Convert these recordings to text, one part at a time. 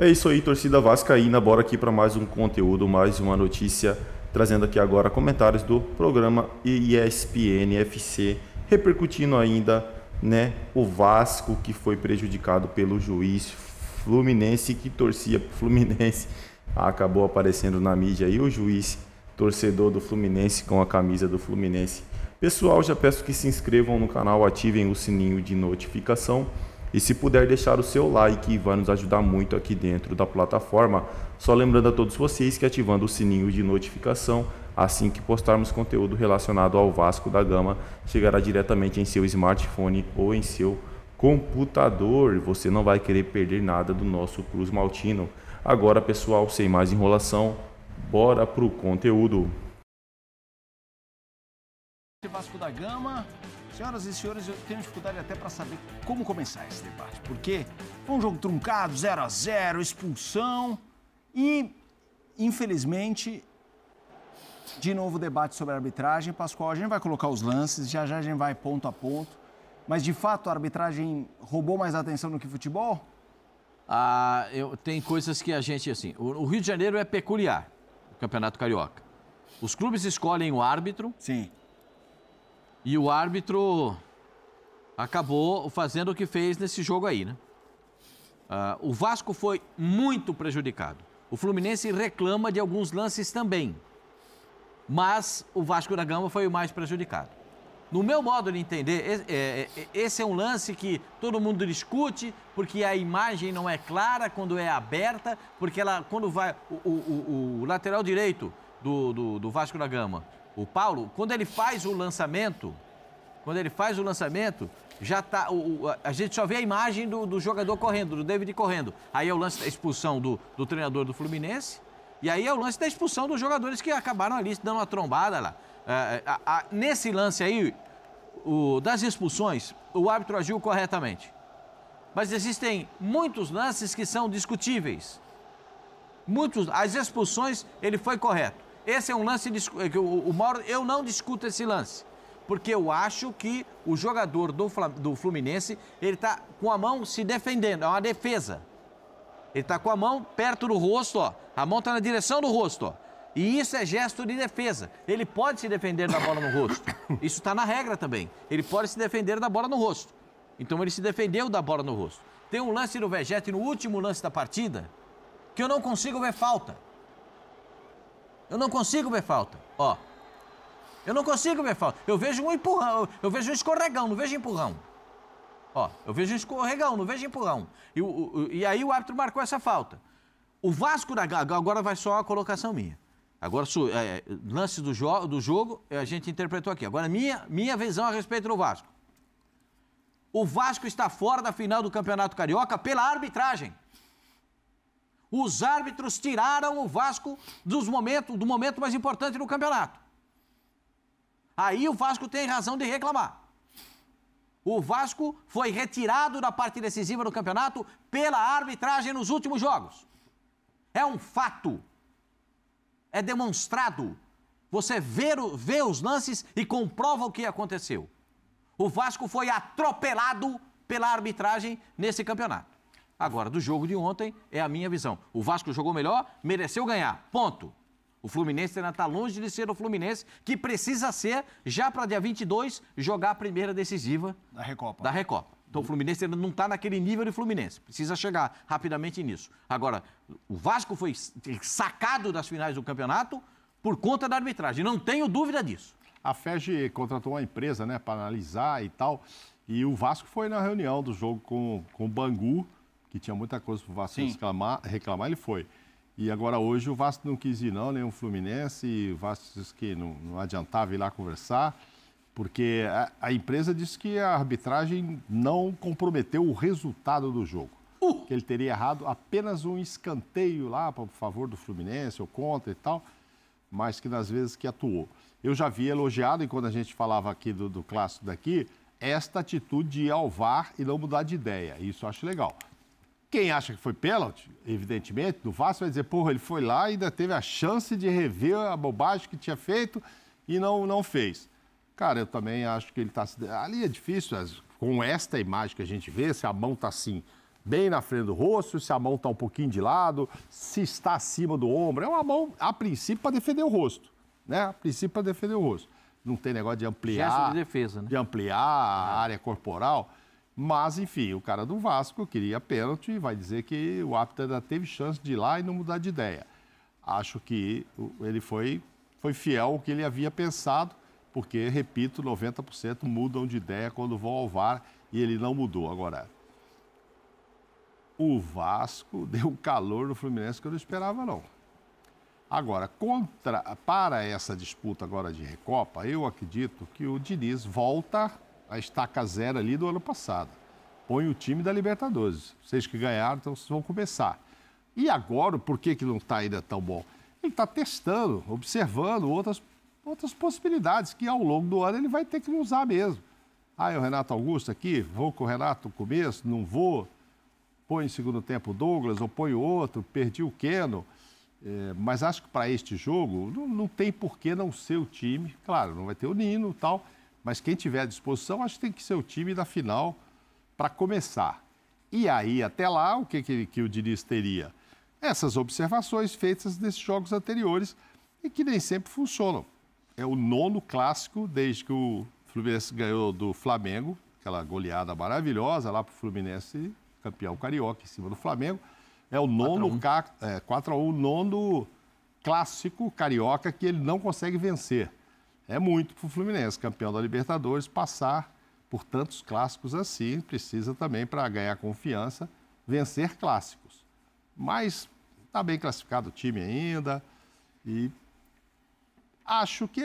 É isso aí, torcida vascaína, bora aqui para mais um conteúdo, mais uma notícia, trazendo aqui agora comentários do programa ESPN FC, repercutindo ainda, né, o Vasco que foi prejudicado pelo juiz Fluminense, que torcia pro Fluminense, acabou aparecendo na mídia aí o juiz torcedor do Fluminense com a camisa do Fluminense. Pessoal, já peço que se inscrevam no canal, ativem o sininho de notificação. E se puder deixar o seu like, vai nos ajudar muito aqui dentro da plataforma. Só lembrando a todos vocês que ativando o sininho de notificação, assim que postarmos conteúdo relacionado ao Vasco da Gama, chegará diretamente em seu smartphone ou em seu computador. Você não vai querer perder nada do nosso Cruz Maltino. Agora, pessoal, sem mais enrolação, bora pro conteúdo. Vasco da Gama, senhoras e senhores, eu tenho dificuldade até para saber como começar esse debate, porque foi um jogo truncado, 0-0, expulsão e, infelizmente, de novo debate sobre a arbitragem. Pascoal, a gente vai colocar os lances, já a gente vai ponto a ponto, mas de fato a arbitragem roubou mais atenção do que futebol? Tem coisas que a gente, assim, o Rio de Janeiro é peculiar, o Campeonato Carioca. Os clubes escolhem o árbitro. Sim. E o árbitro acabou fazendo o que fez nesse jogo aí, né? O Vasco foi muito prejudicado. O Fluminense reclama de alguns lances também. Mas o Vasco da Gama foi o mais prejudicado. No meu modo de entender, esse é um lance que todo mundo discute, porque a imagem não é clara quando é aberta, porque quando vai o lateral direito do Vasco da Gama, o Paulo, quando ele faz o lançamento, já tá, a gente só vê a imagem do jogador correndo, do David correndo. Aí é o lance da expulsão do treinador do Fluminense, e aí é o lance da expulsão dos jogadores que acabaram ali dando uma trombada lá. Nesse lance aí, das expulsões, o árbitro agiu corretamente. Mas existem muitos lances que são discutíveis. As expulsões, ele foi correto. Esse é um lance que o Mauro, eu não discuto esse lance, porque eu acho que o jogador do Fluminense, ele está com a mão se defendendo, é uma defesa. Ele está com a mão perto do rosto, ó. A mão está na direção do rosto, ó. E isso é gesto de defesa. Ele pode se defender da bola no rosto. Isso está na regra também. Ele pode se defender da bola no rosto. Então ele se defendeu da bola no rosto. Tem um lance do Vegete no último lance da partida que eu não consigo ver falta. Eu não consigo ver falta, ó. Eu não consigo ver falta. Eu vejo um empurrão, eu vejo um escorregão, não vejo empurrão. Ó, eu vejo um escorregão, não vejo empurrão. E aí o árbitro marcou essa falta. O Vasco da Gama, agora vai só a colocação minha. Agora, lance do jogo, a gente interpretou aqui. Agora, minha visão a respeito do Vasco. O Vasco está fora da final do Campeonato Carioca pela arbitragem. Os árbitros tiraram o Vasco do momento mais importante do campeonato. Aí o Vasco tem razão de reclamar. O Vasco foi retirado da parte decisiva do campeonato pela arbitragem nos últimos jogos. É um fato. É demonstrado. Você vê os lances e comprova o que aconteceu. O Vasco foi atropelado pela arbitragem nesse campeonato. Agora, do jogo de ontem, é a minha visão. O Vasco jogou melhor, mereceu ganhar. Ponto. O Fluminense ainda está longe de ser o Fluminense, que precisa ser, já para dia 22, jogar a primeira decisiva da Recopa. Então, o Fluminense ainda não está naquele nível de Fluminense. Precisa chegar rapidamente nisso. Agora, o Vasco foi sacado das finais do campeonato por conta da arbitragem. Não tenho dúvida disso. A FEG contratou uma empresa, né, para analisar e tal. E o Vasco foi na reunião do jogo com o Bangu, que tinha muita coisa para o Vasco reclamar, ele foi. E agora hoje o Vasco não quis ir não, nem o Fluminense, e o Vasco disse que não adiantava ir lá conversar, porque a empresa disse que a arbitragem não comprometeu o resultado do jogo. Que ele teria errado apenas um escanteio lá para favor do Fluminense ou contra e tal, mas que nas vezes que atuou. Eu já vi elogiado, e quando a gente falava aqui do clássico daqui, esta atitude de ir ao VAR e não mudar de ideia. Isso eu acho legal. Quem acha que foi pênalti, evidentemente, do Vasco, vai dizer, porra, ele foi lá e ainda teve a chance de rever a bobagem que tinha feito e não fez. Cara, eu também acho que ele está... Ali é difícil, com esta imagem que a gente vê, se a mão está assim, bem na frente do rosto, se a mão está um pouquinho de lado, se está acima do ombro. É uma mão, a princípio, para defender o rosto, né? A princípio, para defender o rosto. Não tem negócio de ampliar... Gesto de defesa, né? De ampliar a área corporal. Mas, enfim, o cara do Vasco queria pênalti e vai dizer que o árbitro ainda teve chance de ir lá e não mudar de ideia. Acho que ele foi fiel ao que ele havia pensado, porque, repito, 90% mudam de ideia quando vão ao VAR e ele não mudou. Agora, o Vasco deu um calor no Fluminense que eu não esperava, não. Agora, para essa disputa agora de Recopa, eu acredito que o Diniz volta a estaca zero ali do ano passado. Põe o time da Libertadores. Vocês que ganharam, então vocês vão começar. E agora, por que não está ainda tão bom? Ele está testando, observando outras possibilidades que ao longo do ano ele vai ter que usar mesmo. Ah, é o Renato Augusto aqui, vou com o Renato no começo, não vou. Põe em segundo tempo o Douglas, ou põe o outro, perdi o Keno. Mas acho que para este jogo não tem por que não ser o time. Claro, não vai ter o Nino e tal, mas quem tiver à disposição, acho que tem que ser o time da final para começar. E aí, até lá, o que o Diniz teria? Essas observações feitas nesses jogos anteriores e que nem sempre funcionam. É o 9º clássico desde que o Fluminense ganhou do Flamengo, aquela goleada maravilhosa lá para o Fluminense, campeão carioca em cima do Flamengo. É o 4-1, 9º clássico carioca que ele não consegue vencer. É muito para o Fluminense, campeão da Libertadores, passar por tantos clássicos assim. Precisa também, para ganhar confiança, vencer clássicos. Mas está bem classificado o time ainda. E acho que,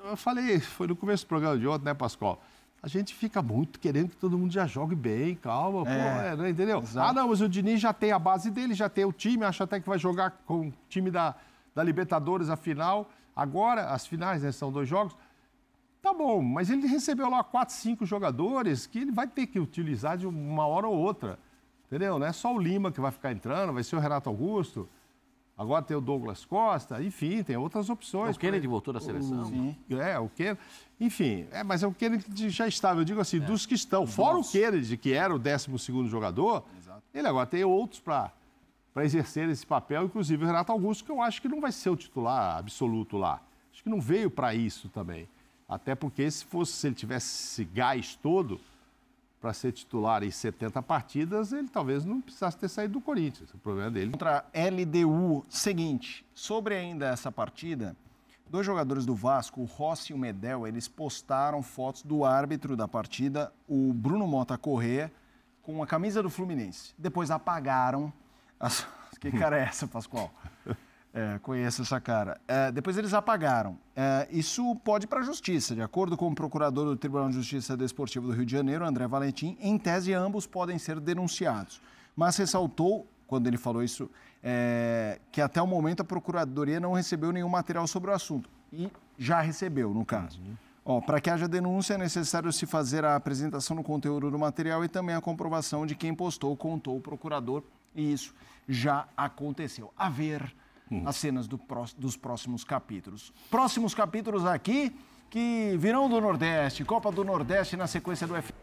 eu falei, foi no começo do programa de ontem, né, Pascoal? A gente fica muito querendo que todo mundo já jogue bem, calma, né, entendeu? Exato. Ah, não, mas o Diniz já tem a base dele, já tem o time, acho até que vai jogar com o time da Libertadores a final. Agora, as finais, né, são 2 jogos. Tá bom, mas ele recebeu lá 4, 5 jogadores que ele vai ter que utilizar de uma hora ou outra, entendeu? Não é só o Lima que vai ficar entrando, vai ser o Renato Augusto. Agora tem o Douglas Costa, enfim, tem outras opções. O Kennedy voltou da seleção. Sim. O Kennedy. Enfim, mas é o Kennedy já estava, eu digo assim, dos que estão. Fora o Kennedy, que era o 12º jogador, exato, ele agora tem outros para exercer esse papel, inclusive o Renato Augusto, que eu acho que não vai ser o titular absoluto lá. Acho que não veio para isso também. Até porque se ele tivesse esse gás todo para ser titular em 70 partidas, ele talvez não precisasse ter saído do Corinthians. O problema dele. Contra a LDU, seguinte, sobre ainda essa partida, 2 jogadores do Vasco, o Rossi e o Medel, eles postaram fotos do árbitro da partida, o Bruno Mota Corrêa, com a camisa do Fluminense. Depois apagaram. Que cara é essa, Pascoal? Conheço essa cara. Depois eles apagaram. Isso pode ir para a Justiça. De acordo com o procurador do Tribunal de Justiça Desportivo do Rio de Janeiro, André Valentim, em tese ambos podem ser denunciados. Mas ressaltou, quando ele falou isso, que até o momento a Procuradoria não recebeu nenhum material sobre o assunto. E já recebeu, no caso. Para que haja denúncia, é necessário se fazer a apresentação do conteúdo do material e também a comprovação de quem postou, contou o procurador. E isso já aconteceu. A ver as cenas dos próximos capítulos. Próximos capítulos aqui que virão do Nordeste, Copa do Nordeste na sequência do F.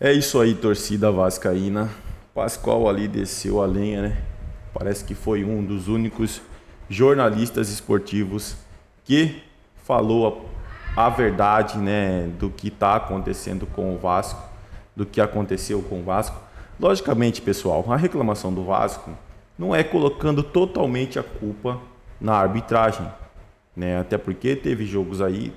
É isso aí, torcida vascaína. Pascoal ali desceu a lenha, né? Parece que foi um dos únicos jornalistas esportivos que falou a verdade, né, do que está acontecendo com o Vasco, do que aconteceu com o Vasco. Logicamente, pessoal, a reclamação do Vasco não é colocando totalmente a culpa na arbitragem, né? Até porque teve jogos aí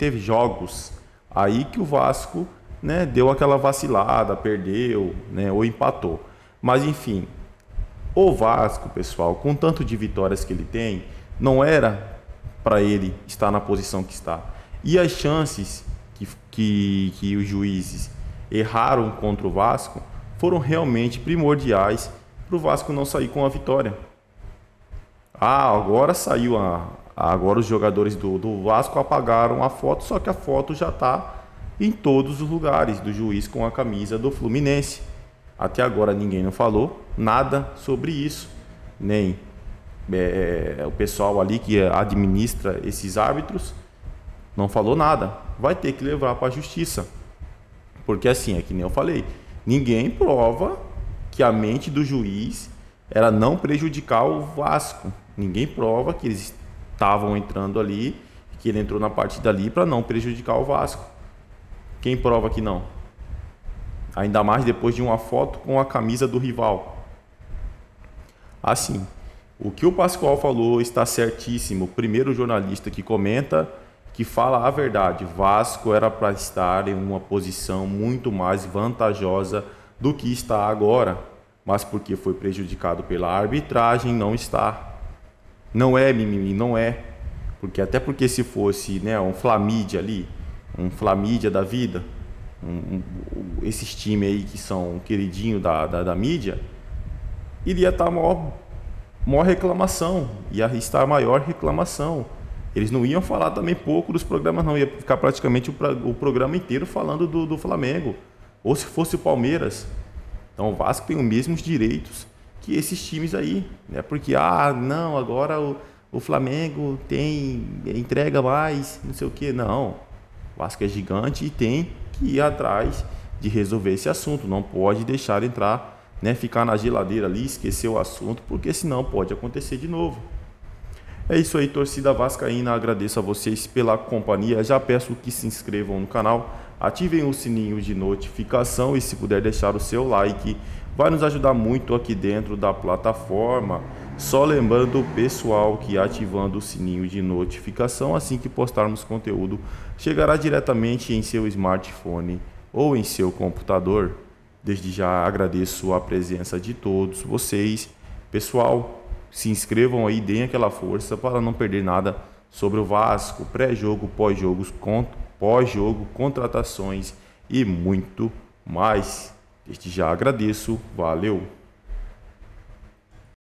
que o Vasco, né, deu aquela vacilada, perdeu, né, ou empatou. Mas enfim, o Vasco, pessoal, com tanto de vitórias que ele tem, não era para ele estar na posição que está. E as chances que os juízes erraram contra o Vasco foram realmente primordiais para o Vasco não sair com a vitória. Agora saiu agora os jogadores do Vasco apagaram a foto, só que a foto já está em todos os lugares do juiz com a camisa do Fluminense. Até agora ninguém não falou nada sobre isso, nem o pessoal ali que administra esses árbitros não falou nada. Vai ter que levar para a justiça, porque assim, é que nem eu falei, ninguém prova que a mente do juiz era não prejudicar o Vasco. Ninguém prova que eles estavam entrando ali, que ele entrou na partida ali para não prejudicar o Vasco. Quem prova que não? Ainda mais depois de uma foto com a camisa do rival. Assim, o que o Pascoal falou está certíssimo. O primeiro jornalista que comenta, que fala a verdade. Vasco era para estar em uma posição muito mais vantajosa do que está agora. Mas porque foi prejudicado pela arbitragem, não está. Não é mimimi, não é. Porque até porque se fosse, né, um Flamídia ali, um Flamídia da vida, esses times aí que são queridinho da mídia, iria estar maior reclamação, ia estar maior reclamação. Eles não iam falar também pouco dos programas, não. Ia ficar praticamente o programa inteiro falando do Flamengo. Ou se fosse o Palmeiras. Então o Vasco tem os mesmos direitos que esses times aí, né? Porque, não, agora o Flamengo entrega mais, não sei o quê. Não, o Vasco é gigante e tem que ir atrás de resolver esse assunto. Não pode deixar entrar, né? Ficar na geladeira ali, esquecer o assunto, porque senão pode acontecer de novo. É isso aí, torcida vascaína. Agradeço a vocês pela companhia. Já peço que se inscrevam no canal, ativem o sininho de notificação e, se puder, deixar o seu like. Vai nos ajudar muito aqui dentro da plataforma. Só lembrando, pessoal, que ativando o sininho de notificação, assim que postarmos conteúdo, chegará diretamente em seu smartphone ou em seu computador. Desde já agradeço a presença de todos vocês. Pessoal, se inscrevam aí, deem aquela força para não perder nada sobre o Vasco, pré-jogo, pós-jogo, contratações e muito mais. Desde já agradeço, valeu!